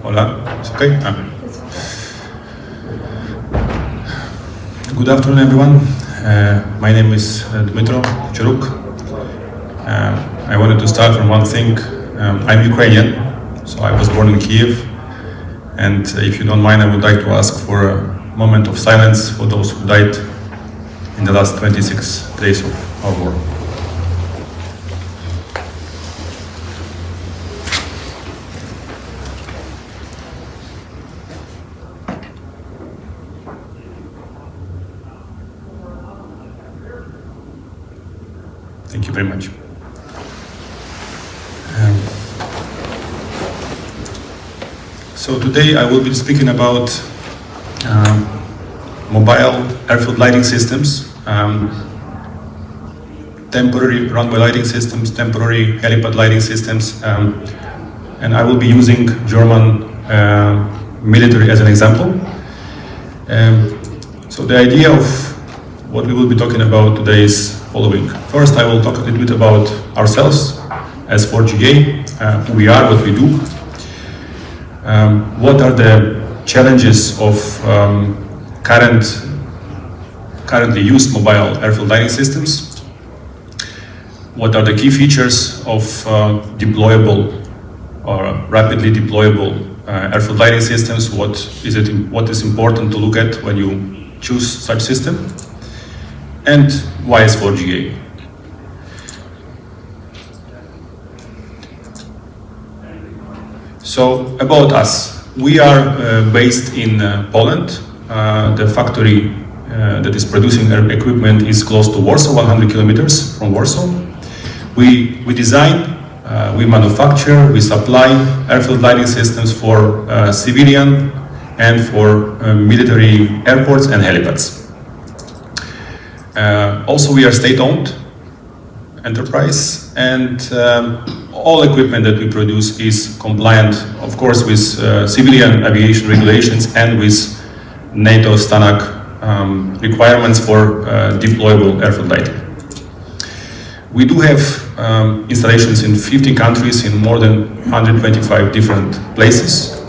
Hola, it's okay? Good afternoon, everyone. My name is Dmitro Cheruk. I wanted to start from one thing. I'm Ukrainian, so I was born in Kiev. And if you don't mind, I would like to ask for a moment of silence for those who died in the last 26 days of our war. Thank you very much. So today I will be speaking about mobile airfield lighting systems, temporary runway lighting systems, temporary helipad lighting systems, and I will be using German military as an example. So the idea of what we will be talking about today is following. First, I will talk a little bit about ourselves, S4GA, who we are, what we do, what are the challenges of currently used mobile airfield lighting systems, what are the key features of deployable or rapidly deployable airfield lighting systems, what is important to look at when you choose such system, and why S4GA. So about us, we are based in Poland. The factory that is producing equipment is close to Warsaw, 100 kilometers from Warsaw. We design, we manufacture, we supply airfield lighting systems for civilian and for military airports and helipads. Also, we are state-owned enterprise, and all equipment that we produce is compliant, of course, with civilian aviation regulations and with NATO STANAG requirements for deployable airfield lighting. We do have installations in 50 countries in more than 125 different places,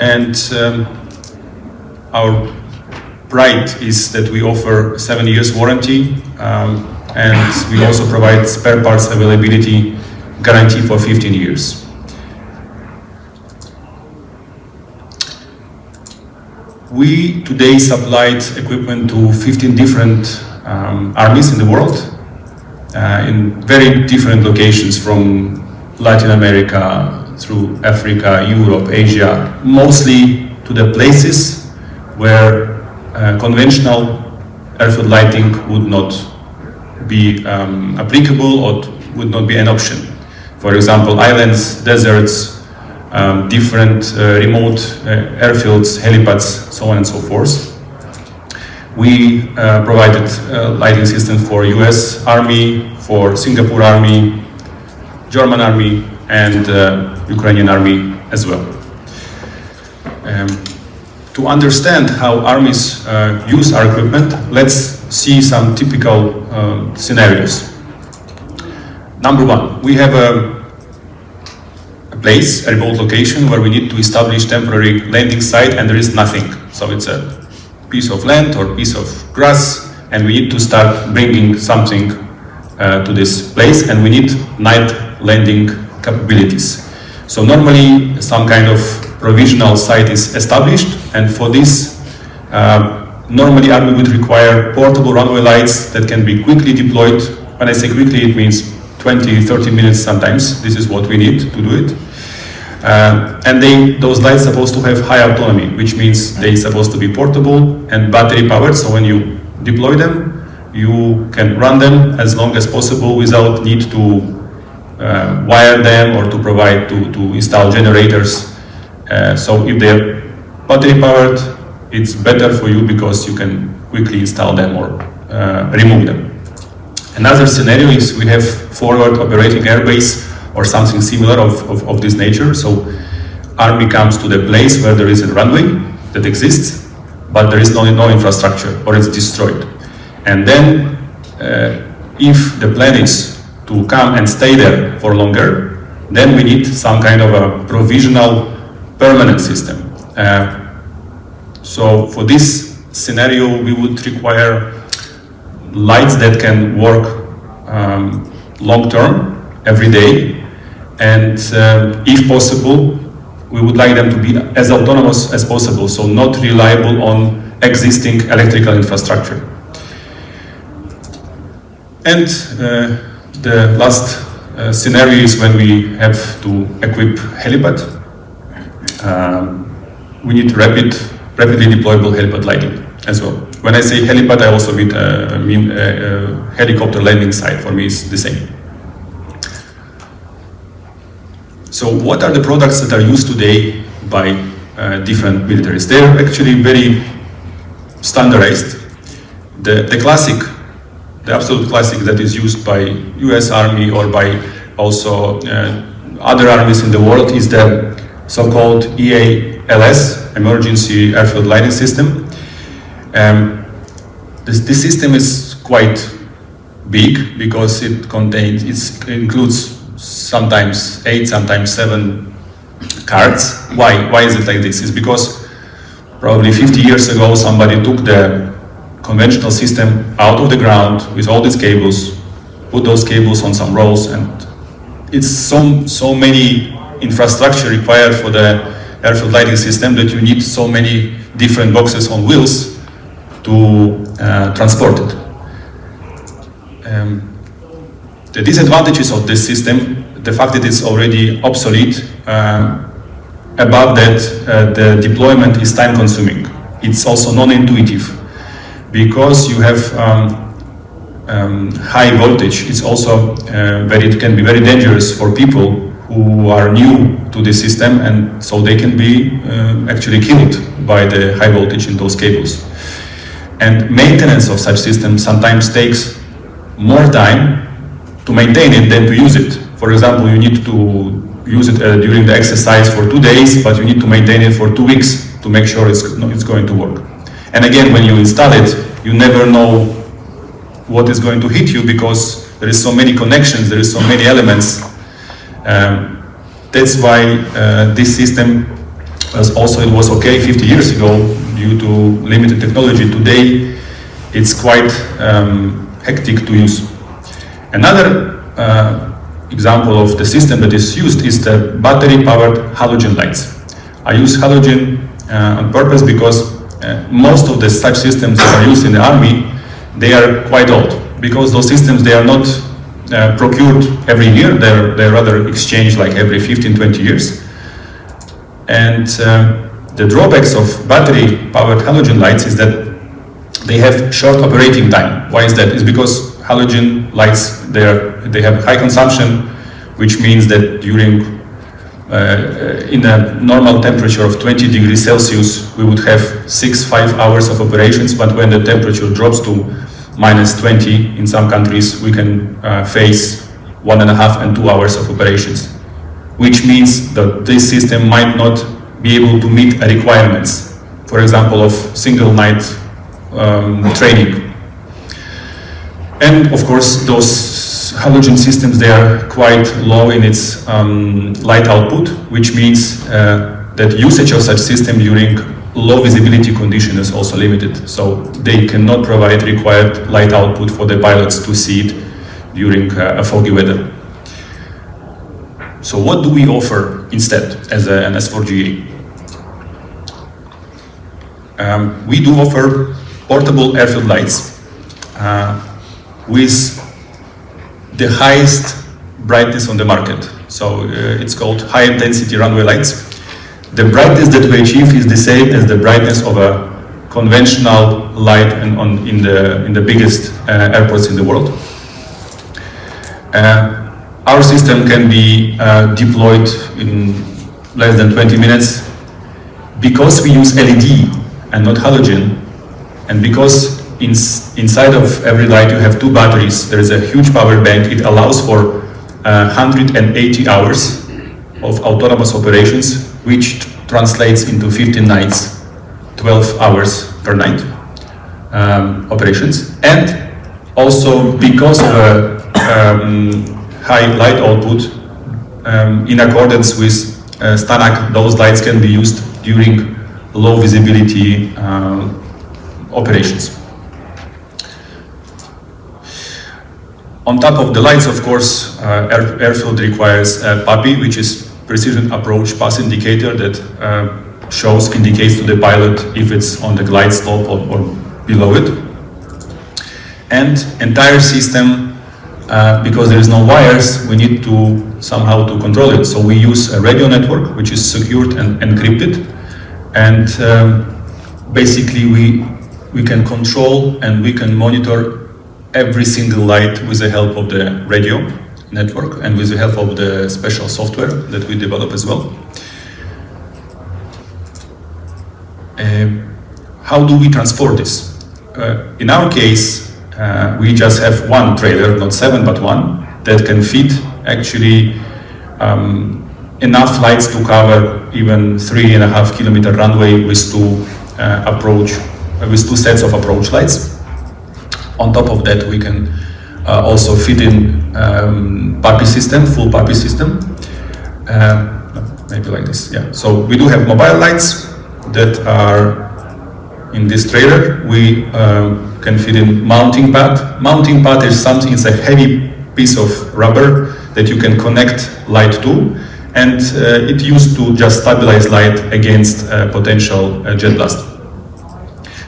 and our pride is that we offer 7 years warranty, and we also provide spare parts availability guarantee for 15 years. We today supplied equipment to 15 different armies in the world, in very different locations, from Latin America through Africa, Europe, Asia, mostly to the places where conventional airfield lighting would not be applicable or would not be an option. For example, islands, deserts, different remote airfields, helipads, so on and so forth. We provided lighting systems for US Army, for Singapore Army, German Army, and Ukrainian Army as well. To understand how armies use our equipment, let's see some typical scenarios. Number one, we have a place, a remote location, where we need to establish temporary landing site and there is nothing. So it's a piece of land or piece of grass, and we need to start bringing something to this place, and we need night landing capabilities. So normally some kind of provisional site is established, and for this normally Army would require portable runway lights that can be quickly deployed. When I say quickly, it means 20-30 minutes sometimes. This is what we need to do it. And those lights are supposed to have high autonomy, which means they're supposed to be portable and battery powered, so when you deploy them, you can run them as long as possible without need to wire them or to provide to install generators. So if they're battery powered, it's better for you because you can quickly install them or remove them. Another scenario is we have forward operating airbase or something similar of this nature. So Army comes to the place where there is a runway that exists, but there is no infrastructure, or it's destroyed. And then if the plan is to come and stay there for longer, then we need some kind of a provisional permanent system. So for this scenario, we would require lights that can work long term, every day, and if possible, we would like them to be as autonomous as possible, so not reliable on existing electrical infrastructure. And the last scenario is when we have to equip helipad. We need rapidly deployable helipad lighting as well. When I say helipad, I also mean helicopter landing site. For me, it's the same. So what are the products that are used today by different militaries? They're actually very standardized. The classic, the absolute classic that is used by US Army or by also other armies in the world is the so-called EALS, Emergency Airfield Lighting System. This system is quite big because it includes sometimes 8, sometimes 7 cards. Why is it like this? It's because probably 50 years ago somebody took the conventional system out of the ground with all these cables, put those cables on some rolls, and it's so many infrastructure required for the airfield lighting system that you need so many different boxes on wheels to transport it. The disadvantages of this system, the fact that it's already obsolete, above that the deployment is time consuming. It's also non-intuitive because you have high voltage. It's also it can be very dangerous for people who are new to the system, and so they can be actually killed by the high voltage in those cables. And maintenance of such systems sometimes takes more time to maintain it than to use it. For example, you need to use it during the exercise for 2 days, but you need to maintain it for 2 weeks to make sure it's going to work. And again, when you install it, you never know what is going to hit you because there is so many connections, there is so many elements. That's why this system it was okay 50 years ago due to limited technology. Today, it's quite hectic to use. Another example of the system that is used is the battery-powered halogen lights. I use halogen on purpose because most of the such systems that are used in the army, they are quite old, because those systems, they are not procured every year, they're rather exchanged like every 15-20 years. And the drawbacks of battery-powered halogen lights is that they have short operating time. Why is that? It's because halogen lights, they have high consumption, which means that during in a normal temperature of 20 degrees Celsius, we would have 5 hours of operations, but when the temperature drops to -20 in some countries, we can face 1.5 and 2 hours of operations, which means that this system might not be able to meet requirements, for example, of single night training. And of course, those halogen systems, they are quite low in its light output, which means that usage of such system during low visibility condition is also limited. So they cannot provide required light output for the pilots to see it during a foggy weather. So what do we offer instead as an S4GA? We do offer portable airfield lights with the highest brightness on the market. So it's called high intensity runway lights. The brightness that we achieve is the same as the brightness of a conventional light in the biggest airports in the world. Our system can be deployed in less than 20 minutes because we use LED and not halogen, and because inside of every light you have 2 batteries. There is a huge power bank. It allows for 180 hours of autonomous operations, which translates into 15 nights, 12 hours per night operations. And also because of a high light output, in accordance with Stanak, those lights can be used during low visibility operations. On top of the lights, of course, airfield requires PAPI, which is precision approach path indicator that indicates to the pilot if it's on the glide slope or below it. And entire system, because there is no wires, we need to somehow to control it. So we use a radio network, which is secured and encrypted. And basically we can control and we can monitor every single light with the help of the radio network and with the help of the special software that we develop as well. How do we transport this? In our case, we just have one trailer, not 7 but 1, that can fit actually enough lights to cover even 3.5 kilometer runway with two sets of approach lights. On top of that, we can also fit in PAPI system, full PAPI system. Maybe like this, yeah. So we do have mobile lights that are in this trailer. We can fit in mounting pad. Mounting pad is something, it's a heavy piece of rubber that you can connect light to, and it used to just stabilize light against potential jet blast.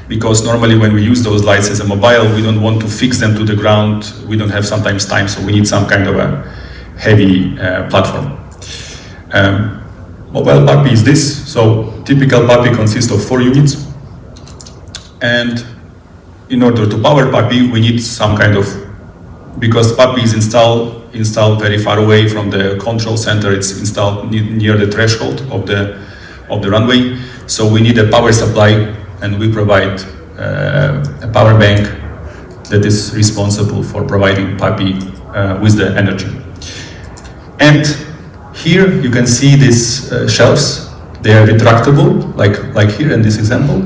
Because normally when we use those lights as a mobile, we don't want to fix them to the ground. We don't have sometimes time, so we need some kind of a heavy platform. Mobile PAPI is this. So typical PAPI consists of 4 units. And in order to power PAPI, we need some kind of, because PAPI is installed very far away from the control center, it's installed near the threshold of the runway. So we need a power supply, and we provide a power bank that is responsible for providing PAPI with the energy. And here you can see these shelves. They are retractable, like here in this example.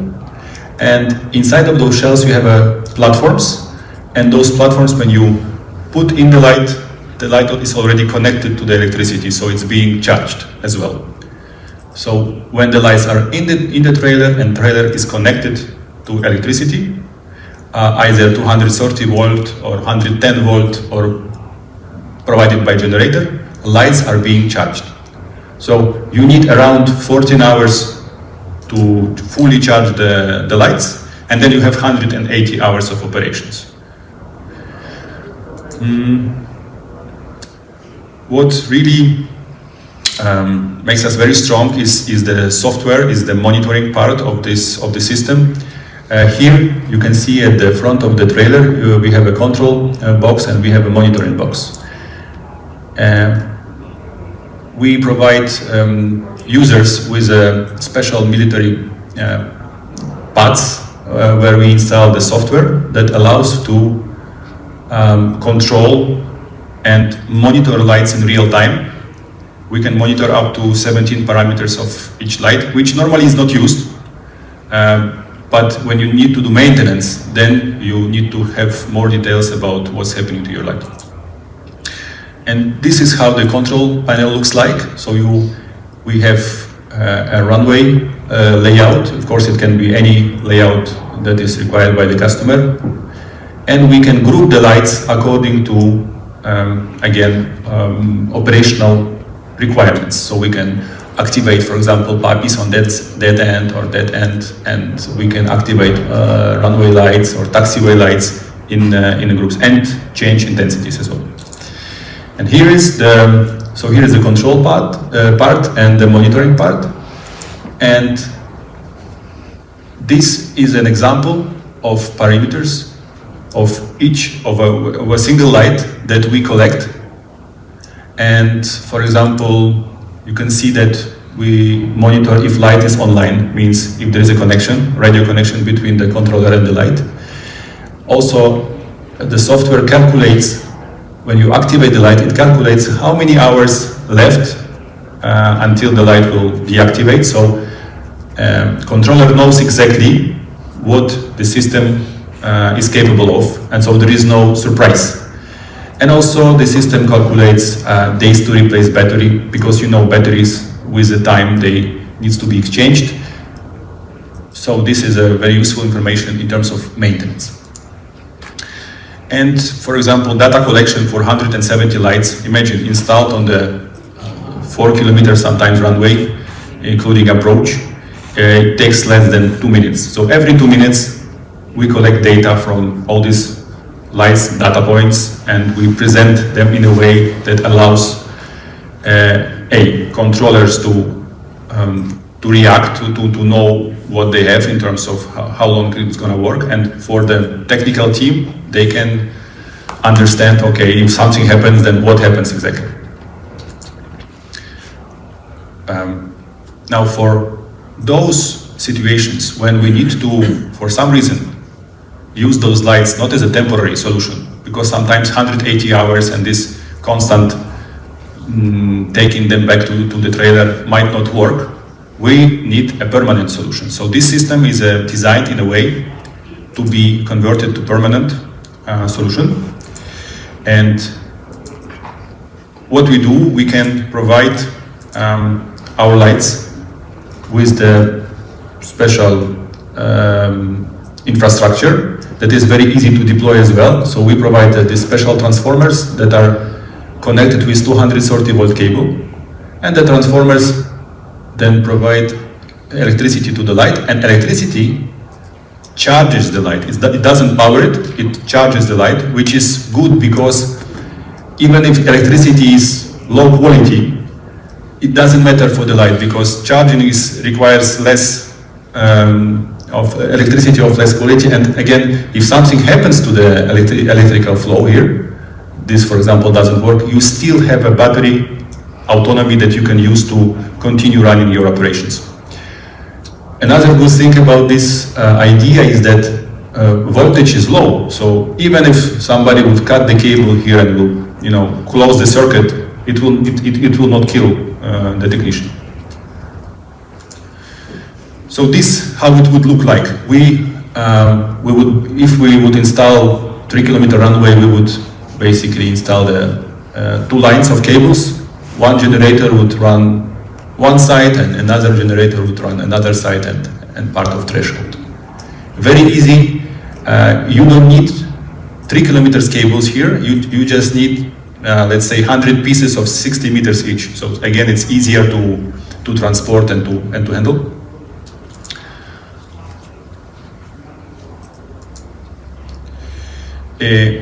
And inside of those shelves you have platforms. And those platforms, when you put in the light is already connected to the electricity, so it's being charged as well. So when the lights are in the trailer and trailer is connected to electricity, either 230 volt or 110 volt or provided by generator, lights are being charged. So you need around 14 hours to fully charge the lights, and then you have 180 hours of operations. What really makes us very strong is the software, is the monitoring part of the system. Here you can see at the front of the trailer we have a control box and we have a monitoring box. We provide users with special military pads where we install the software that allows to control and monitor lights in real time. We can monitor up to 17 parameters of each light, which normally is not used. But when you need to do maintenance, then you need to have more details about what's happening to your light. And this is how the control panel looks like. So we have a runway layout. Of course, it can be any layout that is required by the customer. And we can group the lights according to, operational requirements. So we can activate, for example, PAPIs on that end or that end, and we can activate runway lights or taxiway lights in groups and change intensities as well. And here is the control part and the monitoring part. And this is an example of parameters of each of a single light that we collect. And for example, you can see that we monitor if light is online, means if there is a connection, radio connection between the controller and the light. Also, the software calculates, when you activate the light, it calculates how many hours left until the light will deactivate. So controller knows exactly what the system is capable of, and so there is no surprise. And also the system calculates days to replace battery, because batteries with the time they needs to be exchanged. So this is a very useful information in terms of maintenance. And for example, data collection for 170 lights, imagine installed on the 4 kilometers sometimes runway, including approach, it takes less than 2 minutes. So every 2 minutes, we collect data from all these lights, data points, and we present them in a way that allows controllers to react, to know what they have in terms of how long it's going to work, and for the technical team, they can understand, okay, if something happens, then what happens exactly. Now, for those situations when we need to, for some reason, use those lights not as a temporary solution, because sometimes 180 hours and this constant taking them back to the trailer might not work, we need a permanent solution. So this system is designed in a way to be converted to permanent solution. And what we do, we can provide our lights with the special infrastructure that is very easy to deploy as well. So we provide these special transformers that are connected with 230 volt cable, and the transformers then provide electricity to the light, and electricity charges the light. It doesn't power it, it charges the light, which is good because even if electricity is low quality, it doesn't matter for the light because charging requires less of electricity of less quality. And again, if something happens to the electrical flow here, this for example doesn't work, you still have a battery autonomy that you can use to continue running your operations. Another good thing about this idea is that voltage is low. So even if somebody would cut the cable here and will, close the circuit, it will not kill the technician. So this how it would look like. If we would install 3 kilometer runway, we would basically install the 2 lines of cables. One generator would run one side and another generator would run another side and part of threshold. Very easy. You don't need 3 kilometers cables here. You just need, let's say, 100 pieces of 60 meters each. So again, it's easier to transport and to handle.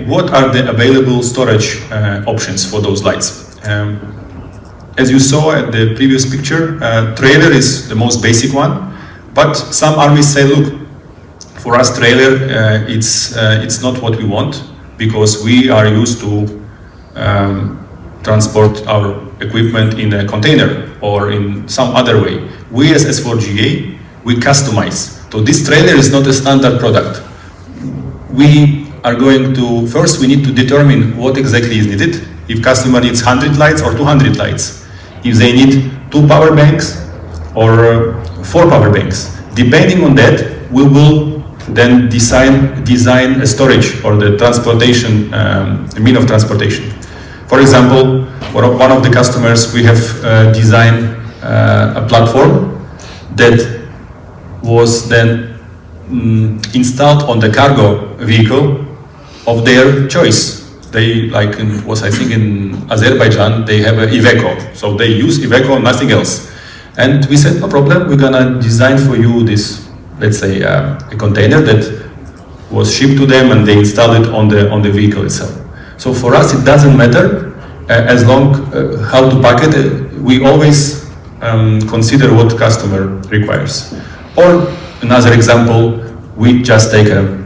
What are the available storage options for those lights? As you saw at the previous picture, trailer is the most basic one, but some armies say, look, for us trailer, it's not what we want because we are used to transport our equipment in a container or in some other way. We as S4GA, we customize. So this trailer is not a standard product. We are going to, first we need to determine what exactly is needed. If customer needs 100 lights or 200 lights. If they need 2 power banks or 4 power banks. Depending on that, we will then design a storage or the transportation, mean of transportation. For example, for one of the customers, we have designed a platform that was then installed on the cargo vehicle of their choice. They, like I think in Azerbaijan, they have an Iveco. So they use Iveco, nothing else. And we said, no problem, we're gonna design for you this, let's say, a container that was shipped to them and they installed it on the vehicle itself. So for us, it doesn't matter as long how to pack it. We always consider what customer requires. Or another example, we just take a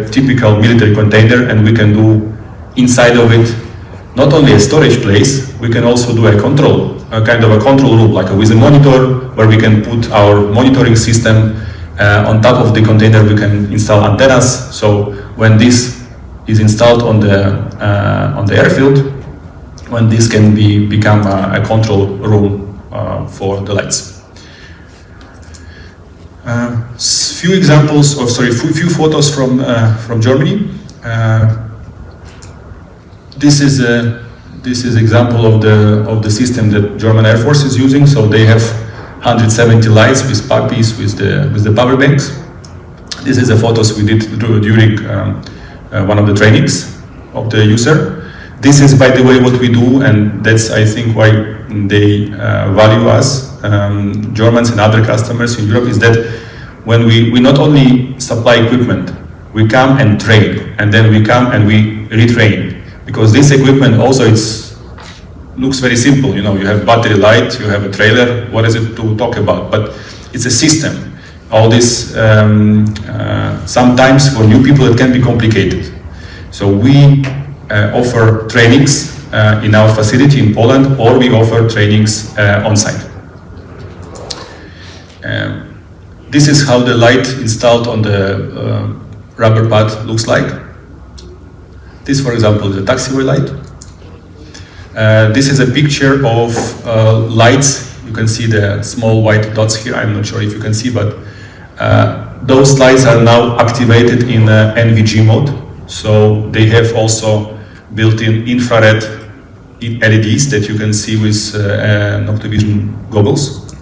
typical military container and we can do inside of it not only a storage place, we can also do a kind of a control room, like with a monitor where we can put our monitoring system. On top of the container we can install antennas, so when this is installed on the airfield, when this can become a control room for the lights. Few photos from Germany. This is This is example of the system that German Air Force is using. So they have 170 lights with puppies with the power banks. This is the photos we did during one of the trainings of the user. This is, by the way, what we do, and that's, I think, why they value us, Germans and other customers in Europe, is that when we not only supply equipment, we come and train, and then we come and we retrain. Because this equipment also looks very simple. You know, you have battery light, you have a trailer, what is it to talk about? But it's a system. All this, sometimes for new people it can be complicated. So we offer trainings in our facility in Poland, or we offer trainings on site. This is how the light installed on the rubber pad looks like. This, for example, is a taxiway light. This is a picture of lights. You can see the small white dots here. I'm not sure if you can see, but those lights are now activated in NVG mode. So they have also built-in infrared LEDs that you can see with Noctivision goggles.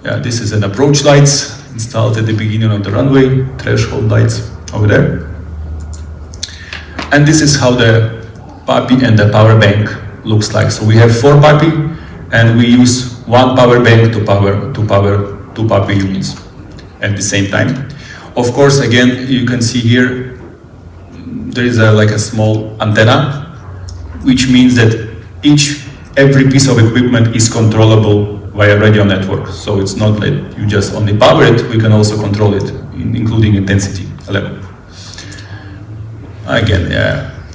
Yeah, this is an approach lights installed at the beginning of the runway, threshold lights over there. And this is how the puppy and the power bank looks like. So we have 4 puppy, and we use 1 power bank to power 2 puppy units at the same time. Of course, again, you can see here there is like a small antenna, which means that every piece of equipment is controllable via radio network. So it's not that you just only power it, we can also control it, including intensity level. Again,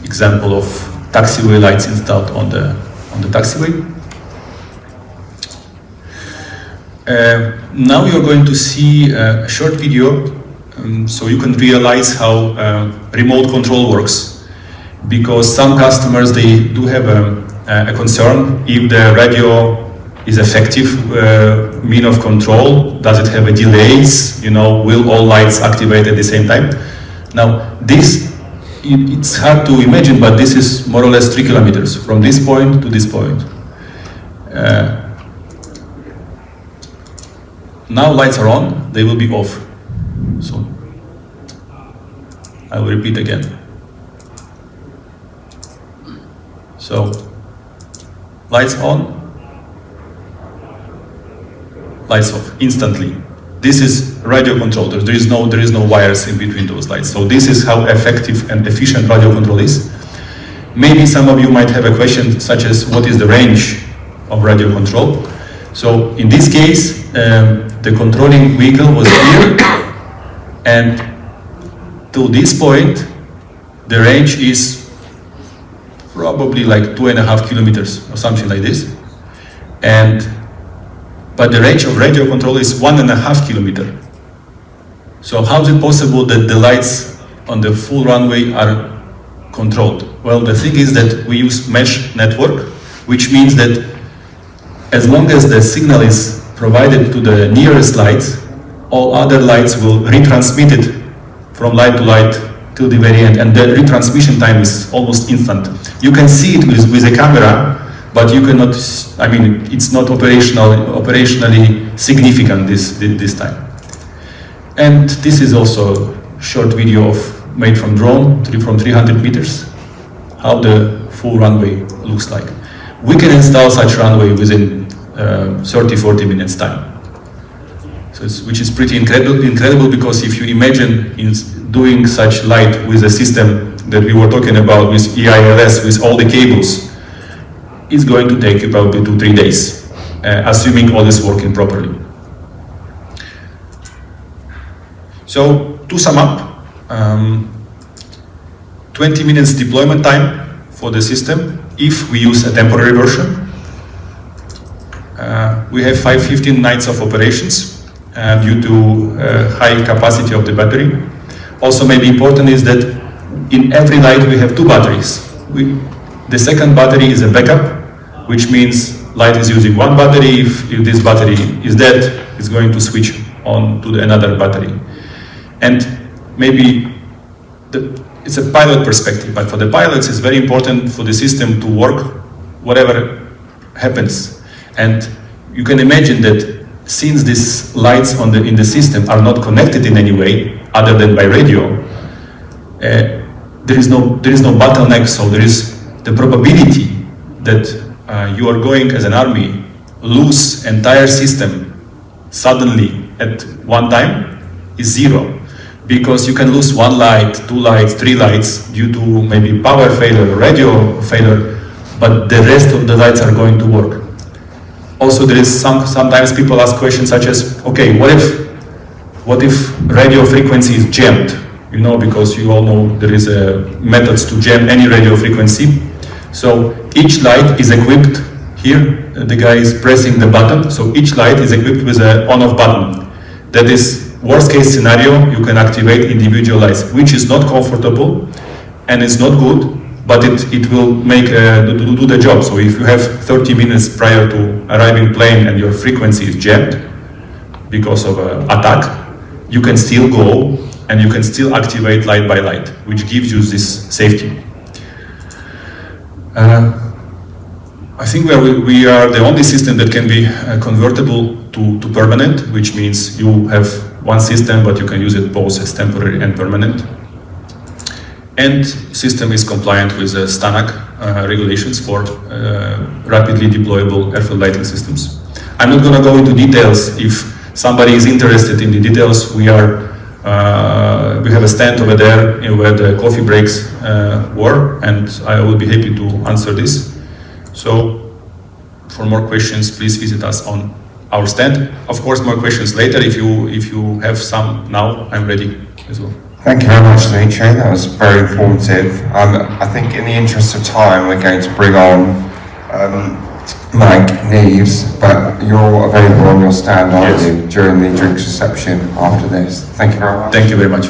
example of taxiway lights installed on the taxiway. Now you're going to see a short video so you can realize how remote control works. Because some customers, they do have a concern if the radio is effective mean of control. Does it have a delays? You know, will all lights activate at the same time? Now, it's hard to imagine, but this is more or less 3 kilometers from this point to this point. Now lights are on, they will be off. So I will repeat again. So lights on, lights off instantly. This is radio control. There is no wires in between those lights. So this is how effective and efficient radio control is. Maybe some of you might have a question such as, what is the range of radio control? So in this case, the controlling vehicle was here, and to this point, the range is probably like 2.5 kilometers or something like this. But the range of radio control is 1.5 kilometers. So how is it possible that the lights on the full runway are controlled? Well, the thing is that we use mesh network, which means that as long as the signal is provided to the nearest lights, all other lights will retransmit it from light to light till the very end, and the retransmission time is almost instant. You can see it with a camera, but you cannot, I mean, it's not operationally significant this time. And this is also a short video made from drone, from 300 meters, how the full runway looks like. We can install such runway within 30-40 minutes time. So which is pretty incredible, because if you imagine doing such light with a system that we were talking about with EILS, with all the cables, it's going to take about 2-3 days, assuming all is working properly. So to sum up, 20 minutes deployment time for the system if we use a temporary version. We have 15 nights of operations due to high capacity of the battery. Also maybe important is that in every light we have 2 batteries. The second battery is a backup, which means light is using 1 battery. If this battery is dead, it's going to switch on to another battery. And maybe it's a pilot perspective, but for the pilots it's very important for the system to work whatever happens. And you can imagine that since these lights in the system are not connected in any way other than by radio, there is no bottleneck, so there is the probability that you are going as an army lose entire system suddenly at one time is zero, because you can lose one light, two lights, three lights due to maybe power failure or radio failure, but the rest of the lights are going to work. Also, there is sometimes people ask questions such as, okay, what if radio frequency is jammed? You know, because you all know there is methods to jam any radio frequency. So each light is equipped, here the guy is pressing the button, so each light is equipped with an on-off button. That is, worst case scenario, you can activate individual lights, which is not comfortable and it's not good, but it will make do the job. So if you have 30 minutes prior to arriving plane and your frequency is jammed because of an attack, you can still go and you can still activate light by light, which gives you this safety. I think we are the only system that can be convertible to permanent, which means you have one system, but you can use it both as temporary and permanent. And system is compliant with the STANAG regulations for rapidly deployable airfield lighting systems. I'm not going to go into details. If somebody is interested in the details, we have a stand over there where the coffee breaks were, and I will be happy to answer this. So, for more questions, please visit us on our stand. Of course, more questions later. If you have some now, I'm ready as well. Thank you very much, Dimitri. That was very informative. I think in the interest of time, we're going to bring on Mike Neves, but you're available on your stand, aren't you, during the drinks reception after this. Thank you very much. Thank you very much.